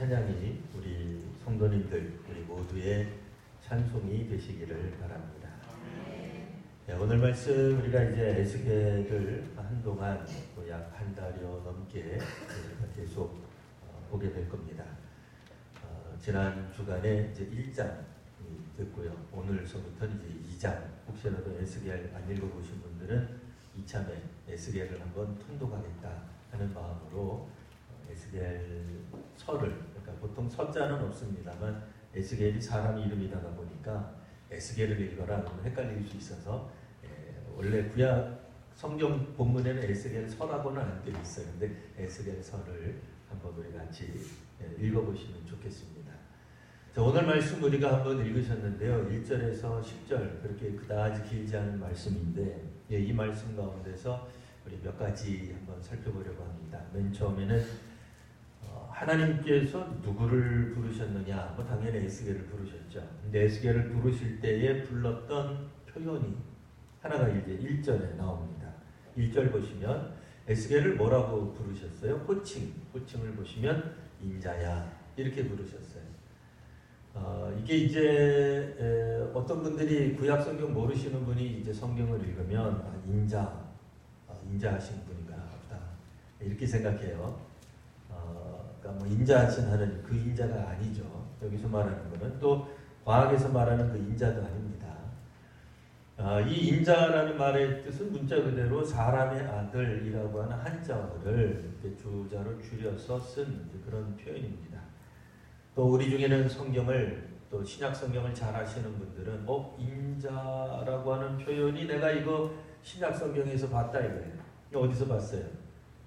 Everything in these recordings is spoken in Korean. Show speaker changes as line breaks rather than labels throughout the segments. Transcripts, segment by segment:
찬양이 우리 성도님들, 우리 모두의 찬송이 되시기를 바랍니다. 네, 오늘 말씀 우리가 이제 에스겔을 한동안 약 한 달여 넘게 계속 보게 될 겁니다. 지난 주간에 이제 1장 듣고요. 오늘서부터는 이제 2장, 혹시라도 에스겔 안 읽어보신 분들은 이참에 에스겔을 한번 통독하겠다 하는 마음으로 에스겔 서를, 그러니까 보통 서자는 없습니다만 에스겔이 사람 이름이다 보니까 에스겔을 읽어라 그러면 헷갈릴 수 있어서 원래 구약 성경 본문에는 에스겔 서라고는 안 되어 있어요. 근데 에스겔 서를 한번 우리 같이 읽어보시면 좋겠습니다. 자, 오늘 말씀 우리가 한번 읽으셨는데요. 1절에서 10절 그렇게 그다지 길지 않은 말씀인데 이 말씀 가운데서 우리 몇 가지 한번 살펴보려고 합니다. 맨 처음에는 하나님께서 누구를 부르셨느냐? 당연히 에스겔을 부르셨죠. 근데 에스겔을 부르실 때에 불렀던 표현이 하나가 이제 1절에 나옵니다. 1절 보시면 에스겔을 뭐라고 부르셨어요? 호칭을 보시면 인자야 이렇게 부르셨어요. 이게 이제 어떤 분들이 구약 성경 모르시는 분이 이제 성경을 읽으면 인자하신 분인가 보다 이렇게 생각해요. 그러니까 뭐 인자하신 하나님 그 인자가 아니죠. 여기서 말하는 것은 또 과학에서 말하는 그 인자도 아닙니다. 이 인자라는 말의 뜻은 문자 그대로 사람의 아들이라고 하는 한자어를 주자로 줄여서 쓴 그런 표현입니다. 또 우리 중에는 성경을 또 신약 성경을 잘 아시는 분들은 인자라고 하는 표현이 내가 이거 신약 성경에서 봤다 이거예요. 어디서 봤어요?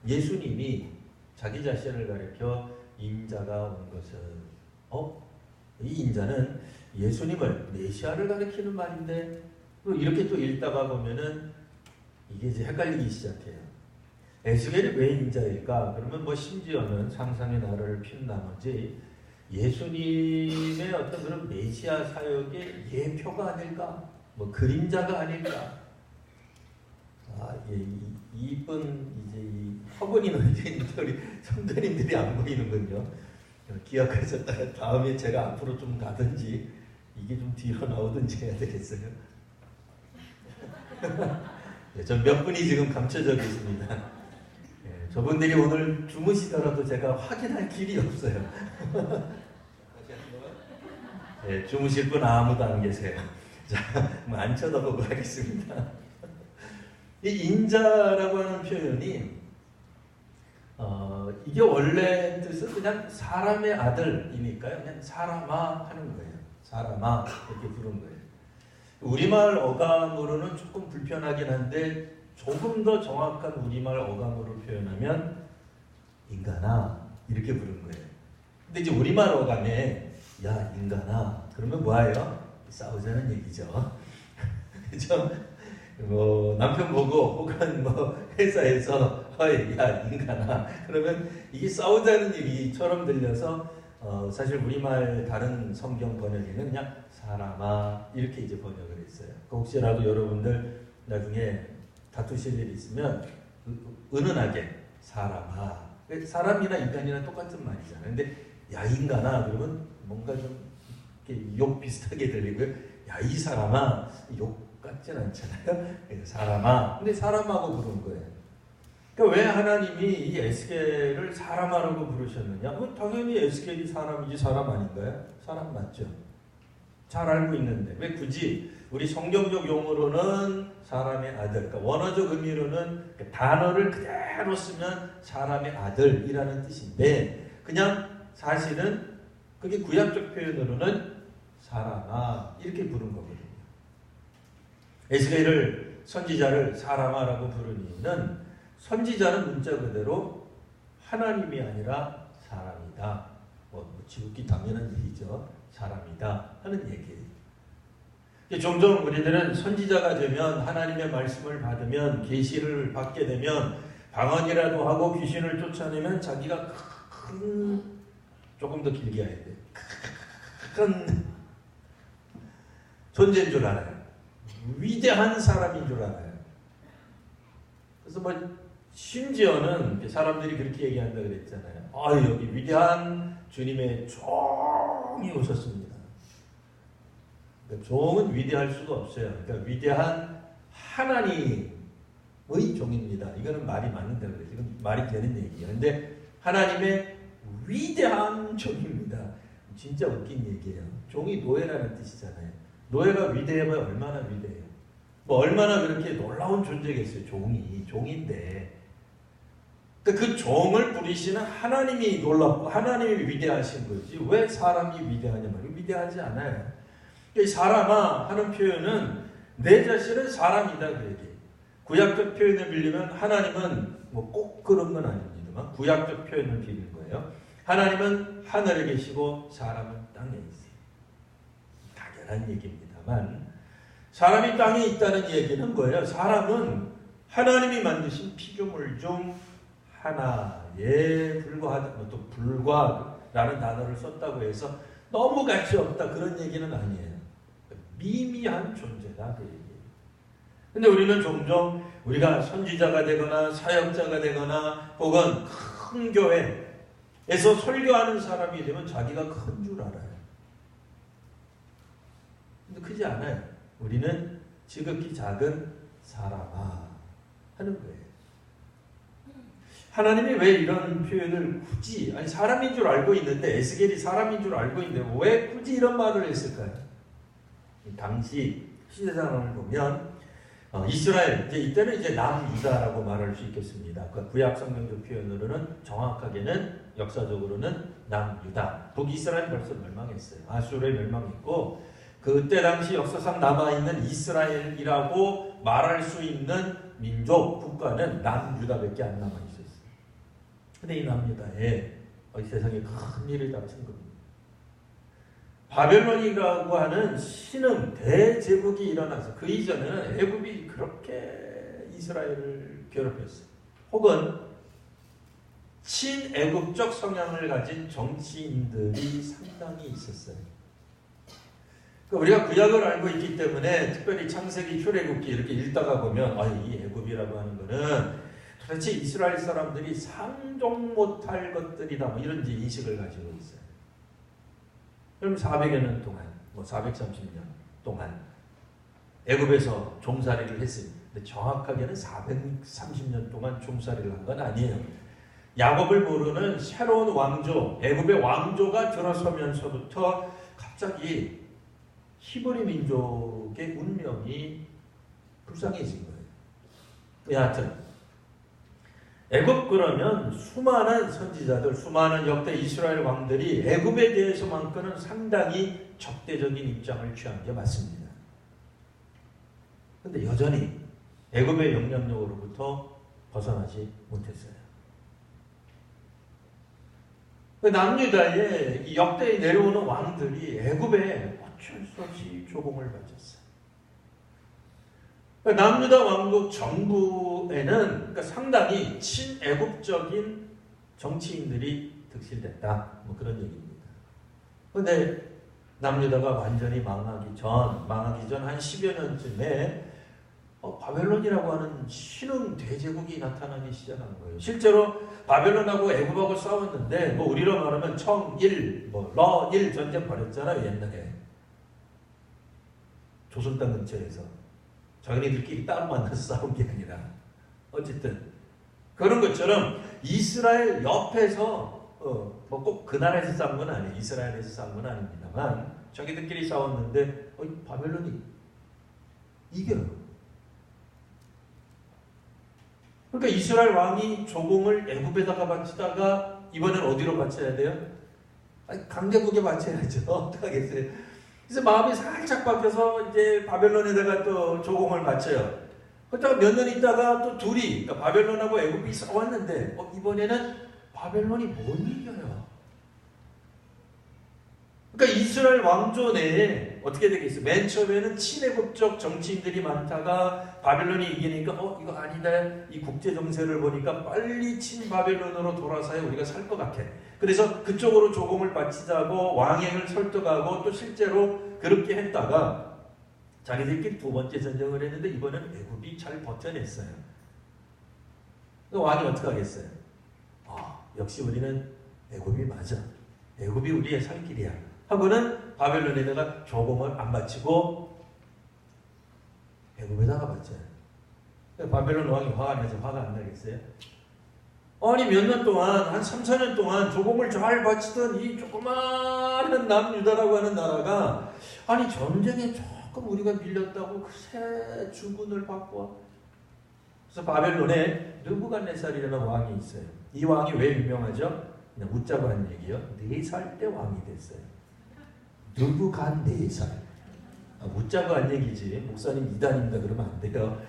예수님이 자기 자신을 가리켜 인자가 온 것은 이 인자는 예수님을 메시아를 가리키는 말인데 이렇게 또 읽다가 보면은 이게 이제 헷갈리기 시작해요. 에스겔이 왜 인자일까? 그러면 뭐 심지어는 상상의 나라를 핀 나머지 예수님의 어떤 그런 메시아 사역의 예표가 아닐까? 뭐 그림자가 아닐까? 이쁜 이제 이 화분이 놓여진 우리 성도님들이 안 보이는군요. 기억하셨다가 다음에 제가 앞으로 좀 가든지 이게 좀 뒤로 나오든지 해야 되겠어요. 전 몇 분이 지금 감춰져 계십니다. 저분들이 오늘 주무시더라도 제가 확인할 길이 없어요. 주무실 분 아무도 안 계세요. 자, 안 쳐다보고 하겠습니다. 이 인자라고 하는 표현이 이게 원래 뜻은 그냥 사람의 아들이니까요. 그냥 사람아 하는 거예요. 사람아 이렇게 부른 거예요. 우리말 어감으로는 조금 불편하긴 한데 조금 더 정확한 우리말 어감으로 표현하면 인간아 이렇게 부른 거예요. 근데 이제 우리말 어감에 야 인간아 그러면 뭐예요? 싸우자는 얘기죠. 그죠? 뭐 남편 보고 혹은 뭐 회사에서 야 인간아 그러면 이게 싸우자는 얘기처럼 들려서 사실 우리말 다른 성경 번역에는 그냥 사람아 이렇게 이제 번역을 했어요. 혹시라도 여러분들 나중에 다투실 일이 있으면 은은하게 사람아, 사람이나 인간이나 똑같은 말이잖아요. 근데 야 인간아 그러면 뭔가 좀 이렇게 욕 비슷하게 들리고요. 야 이 사람아 욕 같진 않잖아요. 사람아. 근데 사람하고 부른 거예요. 그러니까 왜 하나님이 이 에스겔을 사람아라고 부르셨느냐? 당연히 에스겔이 사람이지 사람 아닌가요? 사람 맞죠? 잘 알고 있는데 왜 굳이 우리 성경적 용어로는 사람의 아들, 그러니까 원어적 의미로는 단어를 그대로 쓰면 사람의 아들이라는 뜻인데 그냥 사실은 그게 구약적 표현으로는 사람아 이렇게 부른 거거든요. 에스겔을 선지자를 사람아라고 부른 이유는 선지자는 문자 그대로 하나님이 아니라 사람이다. 지극히 당연한 얘기죠. 사람이다 하는 얘기예요. 종종 우리들은 선지자가 되면 하나님의 말씀을 받으면 계시를 받게 되면 방언이라도 하고 귀신을 쫓아내면 자기가 조금 더 길게 해야 돼. 큰 존재인 줄 알아요. 위대한 사람인 줄 알아요. 그래서 심지어는 사람들이 그렇게 얘기한다 그랬잖아요. 여기 위대한 주님의 종이 오셨습니다. 그러니까 종은 위대할 수가 없어요. 그러니까 위대한 하나님의 종입니다. 이거는 말이 맞는다 그래요. 지금 말이 되는 얘기예요. 근데 하나님의 위대한 종입니다. 진짜 웃긴 얘기예요. 종이 노예라는 뜻이잖아요. 노예가 위대해봐야 얼마나 위대해요. 뭐 얼마나 그렇게 놀라운 존재겠어요. 종인데. 그러니까 그 종을 부리시는 하나님이 놀랍고 하나님이 위대하신 거지. 왜 사람이 위대하냐 말이에요. 위대하지 않아요. 이 사람아 하는 표현은 내 자신은 사람이다 그 얘기예요. 구약적 표현을 빌리면 하나님은 뭐 꼭 그런 건 아닙니다만 구약적 표현을 빌리는 거예요. 하나님은 하늘에 계시고 사람은 땅에 있어요. 당연한 얘기입니다만 사람이 땅에 있다는 얘기는 뭐예요? 사람은 하나님이 만드신 피조물 중 하나에 불과하다. 또 불과라는 단어를 썼다고 해서 너무 가치 없다 그런 얘기는 아니에요. 미미한 존재다 그 얘기예요. 근데 우리는 종종 우리가 선지자가 되거나 사역자가 되거나 혹은 큰 교회에서 설교하는 사람이 되면 자기가 큰 줄 알아요. 근데 크지 않아요. 우리는 지극히 작은 사람아 하는 거예요. 하나님이 왜 이런 표현을 굳이 사람인 줄 알고 있는데 에스겔이 사람인 줄 알고 있는데 왜 굳이 이런 말을 했을까요? 당시 시대 상황을 보면 이스라엘 이때는 이제 남유다라고 말할 수 있겠습니다. 그 구약 성경적 표현으로는 정확하게는 역사적으로는 남유다. 북이스라엘 벌써 멸망했어요. 아수르에 멸망했고 그때 당시 역사상 남아있는 이스라엘이라고 말할 수 있는 민족 국가는 남유다밖에 안 남아있었어요. 근데 이 남유다에 세상에 큰 일을 다친 겁니다. 바벨론이라고 하는 신흥 대제국이 일어나서 그 이전에는 애굽이 그렇게 이스라엘을 괴롭혔어요. 혹은 친애굽적 성향을 가진 정치인들이 상당히 있었어요. 우리가 구약을 알고 있기 때문에 특별히 창세기 출애굽기 이렇게 읽다가 보면 이 애굽이라고 하는 거는 도대체 이스라엘 사람들이 상종 못할 것들이다 뭐 이런 인식을 가지고 있어요. 그럼 400여 년 동안 430년 동안 애굽에서 종살이를 했습니다. 근데 정확하게는 430년 동안 종살이를 한 건 아니에요. 야곱을 모르는 새로운 왕조, 애굽의 왕조가 들어서면서부터 갑자기 히브리 민족의 운명이 불쌍해진 거예요. 여하튼 애굽 그러면 수많은 선지자들, 수많은 역대 이스라엘 왕들이 애굽에 대해서만큼은 상당히 적대적인 입장을 취한 게 맞습니다. 그런데 여전히 애굽의 영향력으로부터 벗어나지 못했어요. 남유다의 역대에 내려오는 왕들이 애굽에 어쩔 수 없이 조공을 바쳤어요. 남유다 왕국 정부에는 상당히 친애굽적인 정치인들이 득실됐다. 뭐 그런 얘기입니다. 그런데 남유다가 완전히 망하기 전 한 10여 년쯤에 바벨론이라고 하는 신흥 대제국이 나타나기 시작한 거예요. 실제로 바벨론하고 애굽하고 싸웠는데 우리로 말하면 청일, 러일 전쟁 벌였잖아요. 옛날에. 조선 땅 근처에서. 자기네들끼리 따로 만나서 싸운 게 아니라 어쨌든 그런 것처럼 이스라엘 옆에서 꼭 그 나라에서 싸운 건 아니에요. 이스라엘에서 싸운 건 아닙니다만 자기들끼리 싸웠는데 바벨론이 이겨요. 그러니까 이스라엘 왕이 조공을 애굽에다가 바치다가 이번엔 어디로 바쳐야 돼요? 강대국에 바쳐야죠. 어떡하겠어요. 그래서 마음이 살짝 바뀌어서 이제 바벨론에다가 또 조공을 바쳐요. 그러다가 몇 년 있다가 또 둘이, 그러니까 바벨론하고 애굽이 싸웠는데 이번에는 바벨론이 못 이겨요. 그러니까 이스라엘 왕조 내에 어떻게 되겠어요? 맨 처음에는 친애굽적 정치인들이 많다가 바벨론이 이기니까 이거 아니다. 이 국제 정세를 보니까 빨리 친바벨론으로 돌아서야 우리가 살 것 같아. 그래서 그쪽으로 조공을 바치자고 왕행을 설득하고 또 실제로 그렇게 했다가 자기들끼리 두 번째 전쟁을 했는데 이번엔 애굽이 잘 버텨냈어요. 왕이 어떻게 하겠어요? 역시 우리는 애굽이 맞아. 애굽이 우리의 살 길이야 하고는 바벨론에다가 조공을 안 바치고 애굽에다가 바쳐요. 바벨론 왕이 화가 나서 화가 안 나겠어요? 아니 몇 년 동안 한 3, 4년 동안 조공을 잘 바치던 이 조그마한 남유다라고 하는 나라가 아니 전쟁에 조금 우리가 밀렸다고 그새 주군을 받고. 그래서 바벨론에 느부갓네살이라는 왕이 있어요. 이 왕이 왜 유명하죠? 그냥 웃자고 한 얘기요. 4살 때 왕이 됐어요. 느부갓네살. 웃자고 한 얘기지. 목사님 이단입니다 그러면 안 돼요.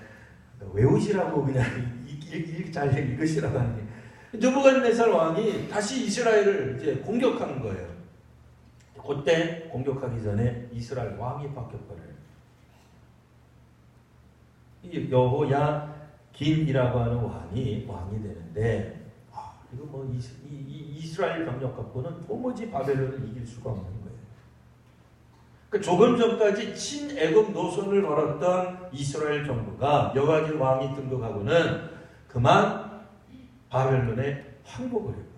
외우시라고 그냥 잘 읽으시라고 하는 얘기. 느부갓네살 왕이 다시 이스라엘을 이제 공격한 거예요. 그때 공격하기 전에 이스라엘 왕이 바뀌어버려요. 이 여호야긴이라고 하는 왕이 되는데 이거 뭐 이스라엘 병력 갖고는 도무지 바벨론을 이길 수가 없는 거예요. 그러니까 조금 전까지 친애굽 노선을 걸었던 이스라엘 정부가 여호야긴 왕이 등극하고는 그만 바벨론에 항복을 했거든요.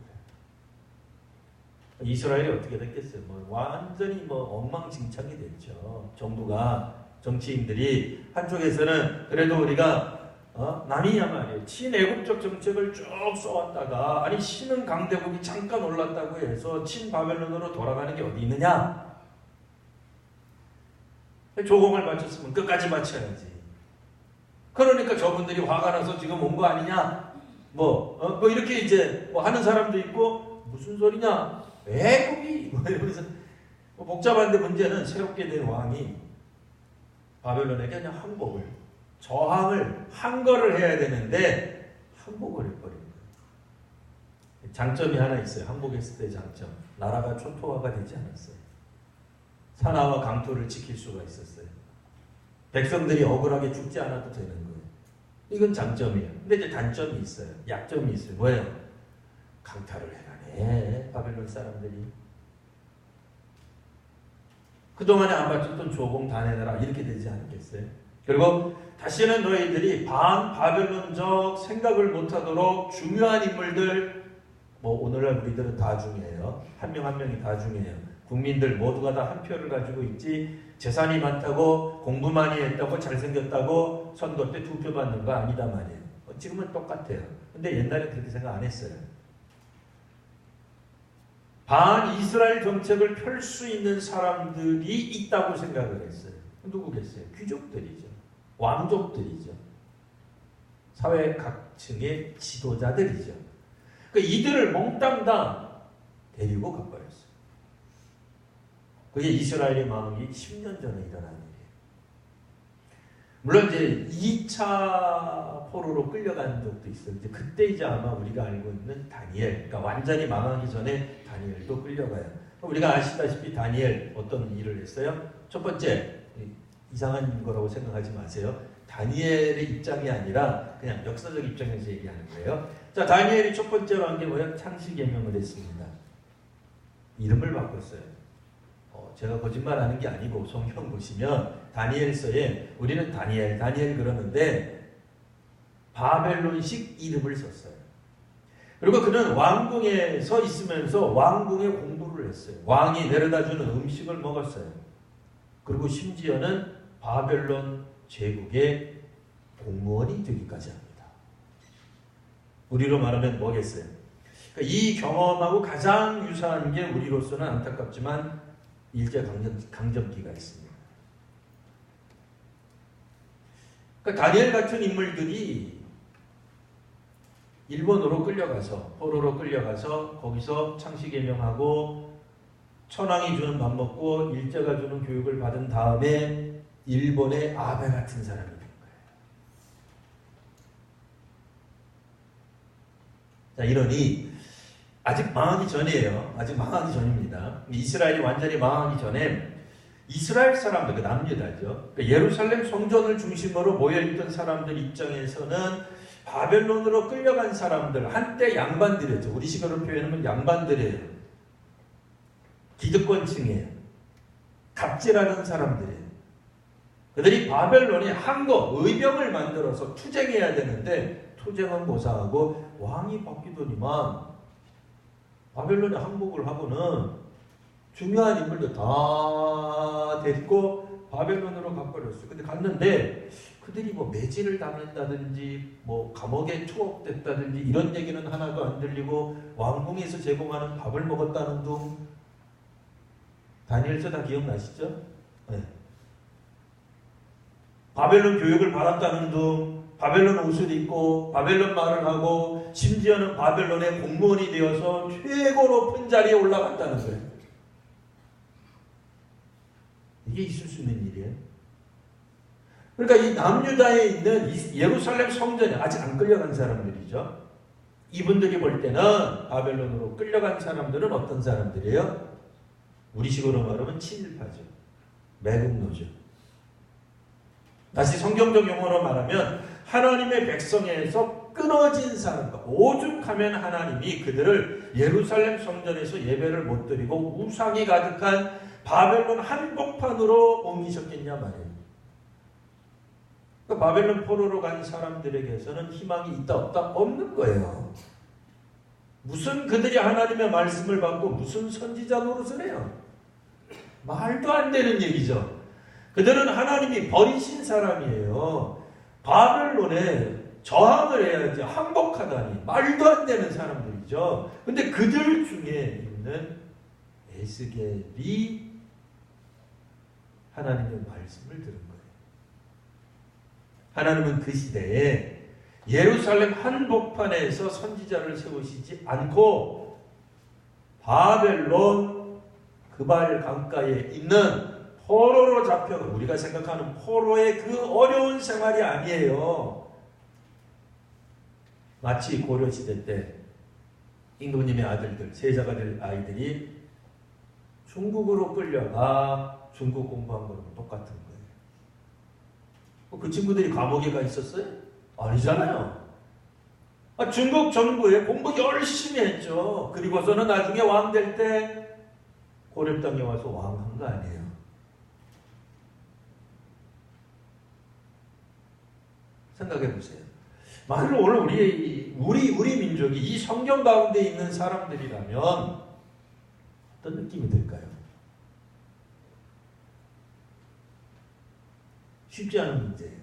이스라엘이 어떻게 됐겠어요? 완전히 엉망진창이 됐죠. 정부가 정치인들이 한쪽에서는 그래도 우리가 남이야 말이에요. 친애국적 정책을 쭉 써왔다가 아니 신흥 강대국이 잠깐 올랐다고 해서 친바벨론으로 돌아가는 게 어디 있느냐? 조공을 바쳤으면 끝까지 바쳐야지. 그러니까 저분들이 화가 나서 지금 온 거 아니냐? 이렇게 이제 하는 사람도 있고 무슨 소리냐? 애굽이 이러면서 복잡한데 문제는 새롭게 된 왕이 바벨론에게 그냥 항복을 저항을 한 거를 해야 되는데 항복을 해버린 거예요. 장점이 하나 있어요. 항복했을 때 장점. 나라가 초토화가 되지 않았어요. 산하와 강토를 지킬 수가 있었어요. 백성들이 억울하게 죽지 않아도 되는 거예요. 이건 장점이에요. 근데 이제 단점이 있어요. 약점이 있어요. 뭐예요? 강탈을 해가네. 바벨론 사람들이. 그동안에 안 바쳤던 조공 다 내놔라. 이렇게 되지 않겠어요? 그리고 다시는 너희들이 바벨론적 생각을 못하도록 중요한 인물들, 오늘날 우리들은 다 중요해요. 한 명 한 명이 다 중요해요. 국민들 모두가 다 한 표를 가지고 있지 재산이 많다고 공부 많이 했다고 잘생겼다고 선거 때 2표 받는 거 아니다 말이에요. 지금은 똑같아요. 근데 옛날에 그렇게 생각 안 했어요. 반이스라엘 정책을 펼 수 있는 사람들이 있다고 생각을 했어요. 누구겠어요? 귀족들이죠. 왕족들이죠. 사회 각층의 지도자들이죠. 이들을 몽땅 다 데리고 가버렸어요. 그게 이스라엘의 마음이 10년 전에 일어난 일이에요. 물론 이제 2차 포로로 끌려간 적도 있어요. 그때 이제 아마 우리가 알고 있는 다니엘, 그러니까 완전히 망하기 전에 다니엘도 끌려가요. 우리가 아시다시피 다니엘 어떤 일을 했어요? 첫 번째, 이상한 거라고 생각하지 마세요. 다니엘의 입장이 아니라 그냥 역사적 입장에서 얘기하는 거예요. 자, 다니엘이 첫 번째로 한 게 뭐예요? 창시개명을 했습니다. 이름을 바꿨어요. 제가 거짓말하는 게 아니고 성경 보시면 다니엘서에 우리는 다니엘 그러는데 바벨론식 이름을 썼어요. 그리고 그는 왕궁에 서 있으면서 왕궁의 공부를 했어요. 왕이 내려다주는 음식을 먹었어요. 그리고 심지어는 바벨론 제국의 공무원이 되기까지 합니다. 우리로 말하면 뭐겠어요? 이 경험하고 가장 유사한 게 우리로서는 안타깝지만 일제강점기가 있습니다. 다니엘 같은 인물들이 일본으로 끌려가서 포로로 끌려가서 거기서 창시개명하고 천황이 주는 밥 먹고 일제가 주는 교육을 받은 다음에 일본의 아베 같은 사람이 된 거예요. 자, 이러니 아직 망하기 전이에요. 아직 망하기 전입니다. 이스라엘이 완전히 망하기 전에 이스라엘 사람들, 남유다죠. 예루살렘 성전을 중심으로 모여있던 사람들 입장에서는 바벨론으로 끌려간 사람들, 한때 양반들이었죠. 우리 식으로 표현하면 양반들이에요. 기득권층이에요. 갑질하는 사람들이에요. 그들이 바벨론이 의병을 만들어서 투쟁해야 되는데 투쟁은 고사하고 왕이 바뀌더니만 바벨론에 항복을 하고는 중요한 인물들 다 데리고 바벨론으로 가버렸어요. 근데 갔는데 그들이 뭐 매질을 당했다든지 뭐 감옥에 투옥됐다든지 이런 얘기는 하나도 안 들리고 왕궁에서 제공하는 밥을 먹었다는 둥. 다니엘서 다 기억나시죠? 네. 바벨론 교육을 받았다는 둥, 바벨론 옷을 입고 바벨론 말을 하고 심지어는 바벨론의 공무원이 되어서 최고 높은 자리에 올라갔다는 거예요. 이게 있을 수 있는 일이에요. 그러니까 이 남유다에 있는 이 예루살렘 성전에 아직 안 끌려간 사람들이죠. 이분들이 볼 때는 바벨론으로 끌려간 사람들은 어떤 사람들이에요? 우리식으로 말하면 친일파죠. 매국노죠. 다시 성경적 용어로 말하면 하나님의 백성에서 끊어진 사람과 오죽하면 하나님이 그들을 예루살렘 성전에서 예배를 못 드리고 우상이 가득한 바벨론 한복판으로 옮기셨겠냐 말이에요. 그러니까 바벨론 포로로 간 사람들에게서는 희망이 있다 없다 없는 거예요. 무슨 그들이 하나님의 말씀을 받고 무슨 선지자 노릇을 해요. 말도 안 되는 얘기죠. 그들은 하나님이 버리신 사람이에요. 바벨론에 저항을 해야지 항복하다니 말도 안 되는 사람들이죠. 근데 그들 중에 있는 에스겔이 하나님의 말씀을 들은 거예요. 하나님은 그 시대에 예루살렘 한복판에서 선지자를 세우시지 않고 바벨론 그발 강가에 있는 포로로 잡혀 우리가 생각하는 포로의 그 어려운 생활이 아니에요. 마치 고려시대 때 임금님의 아들들, 세자가 될 아이들이 중국으로 끌려가 중국 공부한 거랑 똑같은 거예요. 그 친구들이 감옥에 가 있었어요? 아니잖아요. 중국 정부에 공부 열심히 했죠. 그리고서는 나중에 왕 될 때 고렙 땅에 와서 왕한 거 아니에요. 생각해 보세요. 만일 오늘 우리 민족이 이 성경 가운데 있는 사람들이라면 어떤 느낌이 들까요? 쉽지 않은 문제예요.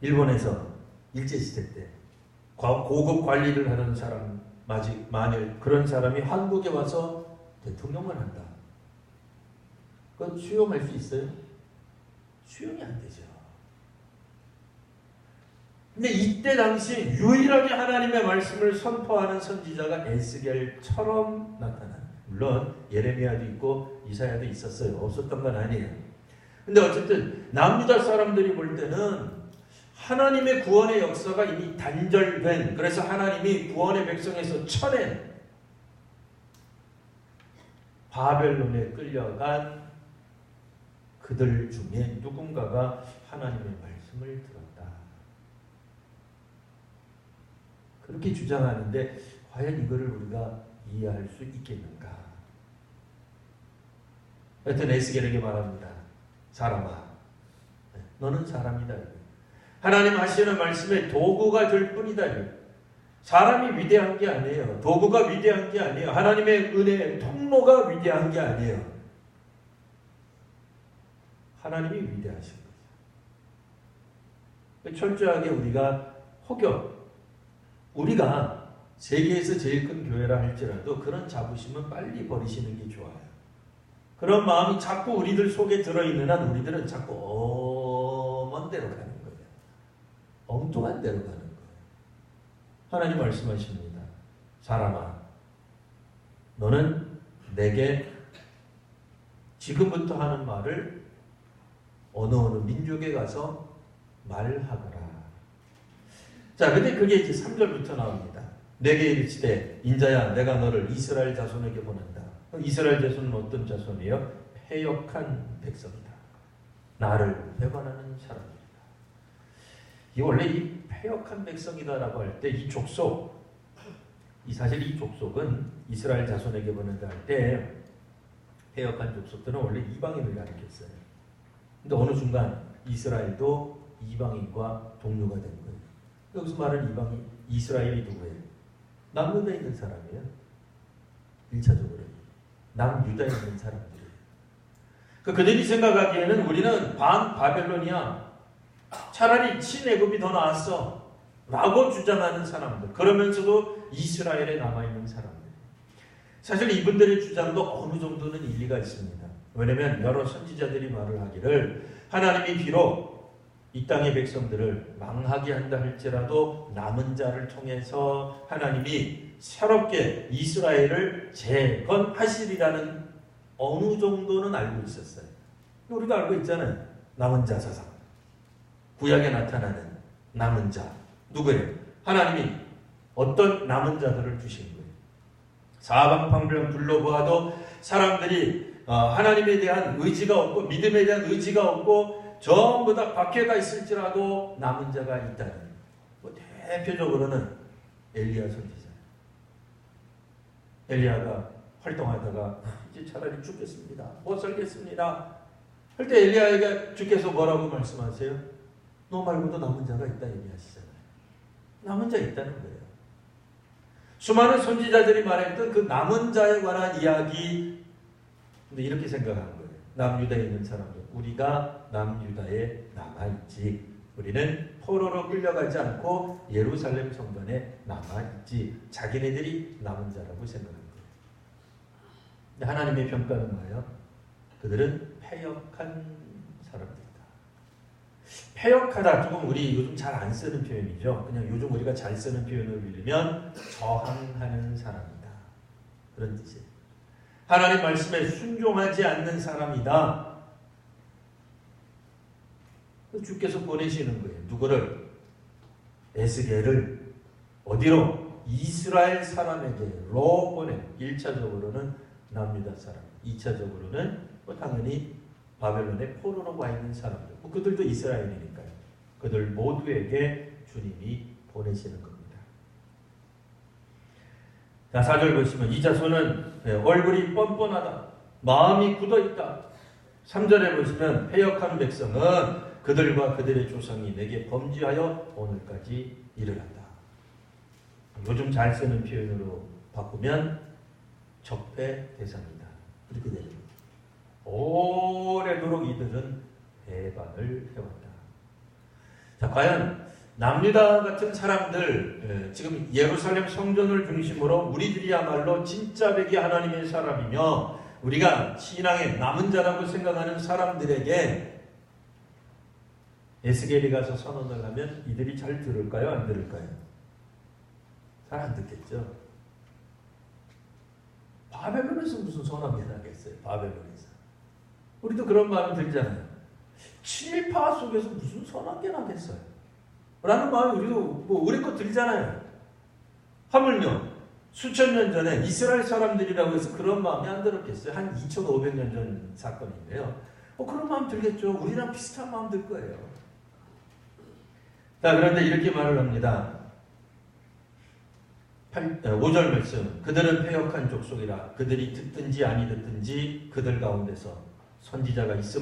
일본에서 일제시대 때 고급 관리를 하는 사람, 만일 그런 사람이 한국에 와서 대통령을 한다. 그건 수용할 수 있어요? 수용이 안 되죠. 근데 이때 당시 유일하게 하나님의 말씀을 선포하는 선지자가 에스겔처럼 나타난, 물론 예레미야도 있고 이사야도 있었어요. 없었던 건 아니에요. 근데 어쨌든 남유다 사람들이 볼 때는 하나님의 구원의 역사가 이미 단절된, 그래서 하나님이 구원의 백성에서 쳐낸 바벨론에 끌려간 그들 중에 누군가가 하나님의 말씀을 들었다. 그렇게 주장하는데 과연 이거를 우리가 이해할 수 있겠는가? 하여튼 에스겔에게 말합니다. 사람아, 너는 사람이다. 하나님 하시는 말씀에 도구가 될 뿐이다. 사람이 위대한 게 아니에요. 도구가 위대한 게 아니에요. 하나님의 은혜의 통로가 위대한 게 아니에요. 하나님이 위대하신 거죠. 철저하게 우리가 우리가 세계에서 제일 큰 교회라 할지라도 그런 자부심은 빨리 버리시는 게 좋아요. 그런 마음이 자꾸 우리들 속에 들어있는 한 우리들은 자꾸 엄한 데로 가는 거예요. 엉뚱한 데로 가는 거예요. 하나님 말씀하십니다. 사람아, 너는 내게 지금부터 하는 말을 어느 민족에 가서 말하거라. 자, 근데 그게 이제 3절부터 나옵니다. 내게 이르시되 인자야 내가 너를 이스라엘 자손에게 보낸다. 이스라엘 자손은 어떤 자손이에요? 패역한 백성이다. 나를 배반하는 사람이다. 이 원래 이 패역한 백성이다라고 할 때 이 족속, 사실 이 족속은 이스라엘 자손에게 보낸다 할 때 패역한 족속들은 원래 이방인을 가리켰어요. 근데 어느 순간 이스라엘도 이방인과 동료가 된 거예요. 여기서 말하는 이방인, 이스라엘이 누구예요? 남유다에 있는 사람이에요. 1차적으로 남유다에 있는 사람들이에요. 그들이 생각하기에는 우리는 바벨론이야. 차라리 친애굽이 더 나았어 라고 주장하는 사람들, 그러면서도 이스라엘에 남아있는 사람들. 사실 이분들의 주장도 어느 정도는 일리가 있습니다. 왜냐하면 여러 선지자들이 말을 하기를 하나님이 비록 이 땅의 백성들을 망하게 한다 할지라도 남은 자를 통해서 하나님이 새롭게 이스라엘을 재건하시리라는 어느 정도는 알고 있었어요. 우리도 알고 있잖아요. 남은 자 사상. 구약에 나타나는 남은 자. 누구예요? 하나님이 어떤 남은 자들을 주신 거예요. 사방방면 둘러보아도 사람들이 하나님에 대한 의지가 없고 믿음에 대한 의지가 없고 전부 다 박해가 있을지라도 남은 자가 있다는. 대표적으로는 엘리야 선지자. 엘리야가 활동하다가 이제 차라리 죽겠습니다. 못 살겠습니다. 할 때 엘리야에게 주께서 뭐라고 말씀하세요? 너 말고도 남은 자가 있다 얘기하시잖아요. 남은 자 있다는 거예요. 수많은 선지자들이 말했던 그 남은 자에 관한 이야기, 근데 이렇게 생각한 거예요. 남유다에 있는 사람들, 우리가 남유다에 남아있지. 우리는 포로로 끌려가지 않고 예루살렘 성전에 남아있지. 자기네들이 남은 자라고 생각한 거예요. 근데 하나님의 평가는 뭐예요? 그들은 패역한 사람들이다. 패역하다, 조금 우리 요즘 잘 안 쓰는 표현이죠. 그냥 요즘 우리가 잘 쓰는 표현을 빌리면 저항하는 사람이다. 그런 뜻이에요. 하나님 말씀에 순종하지 않는 사람이다. 주께서 보내시는 거예요. 누구를? 에스겔을 어디로? 이스라엘 사람에게로 보내. 1차적으로는 남유다 사람, 2차적으로는 당연히 바벨론의 포로로 와 있는 사람들. 그들도 이스라엘이니까요. 그들 모두에게 주님이 보내시는 겁니다. 자, 4절 보시면 이 자손은 얼굴이 뻔뻔하다. 마음이 굳어있다. 3절에 보시면 패역한 백성은 그들과 그들의 조상이 내게 범죄하여 오늘까지 이르렀다. 요즘 잘 쓰는 표현으로 바꾸면 적폐 대상이다. 그렇게 되죠. 오래도록 이들은 배반을 해왔다. 자, 과연 남유다 같은 사람들, 지금 예루살렘 성전을 중심으로 우리들이야말로 진짜 백이 하나님의 사람이며 우리가 신앙의 남은 자라고 생각하는 사람들에게 에스겔이 가서 선언을 하면 이들이 잘 들을까요? 안 들을까요? 잘 안 듣겠죠. 바벨론에서 무슨 선언이 나겠어요? 바벨론에서. 우리도 그런 마음이 들잖아요. 친일파 속에서 무슨 선언이 나겠어요? 라는 마음이 우리도 의뢰껏 들잖아요. 하물며 수천 년 전에 이스라엘 사람들이라고 해서 그런 마음이 안 들었겠어요? 한 2500년 전 사건인데요. 그런 마음 들겠죠. 우리랑 비슷한 마음 들 거예요. 자, 그런데 이렇게 말을 합니다. 5절 말씀. 그들은 패역한 족속이라. 그들이 듣든지 아니 듣든지 그들 가운데서 선지자가 있음을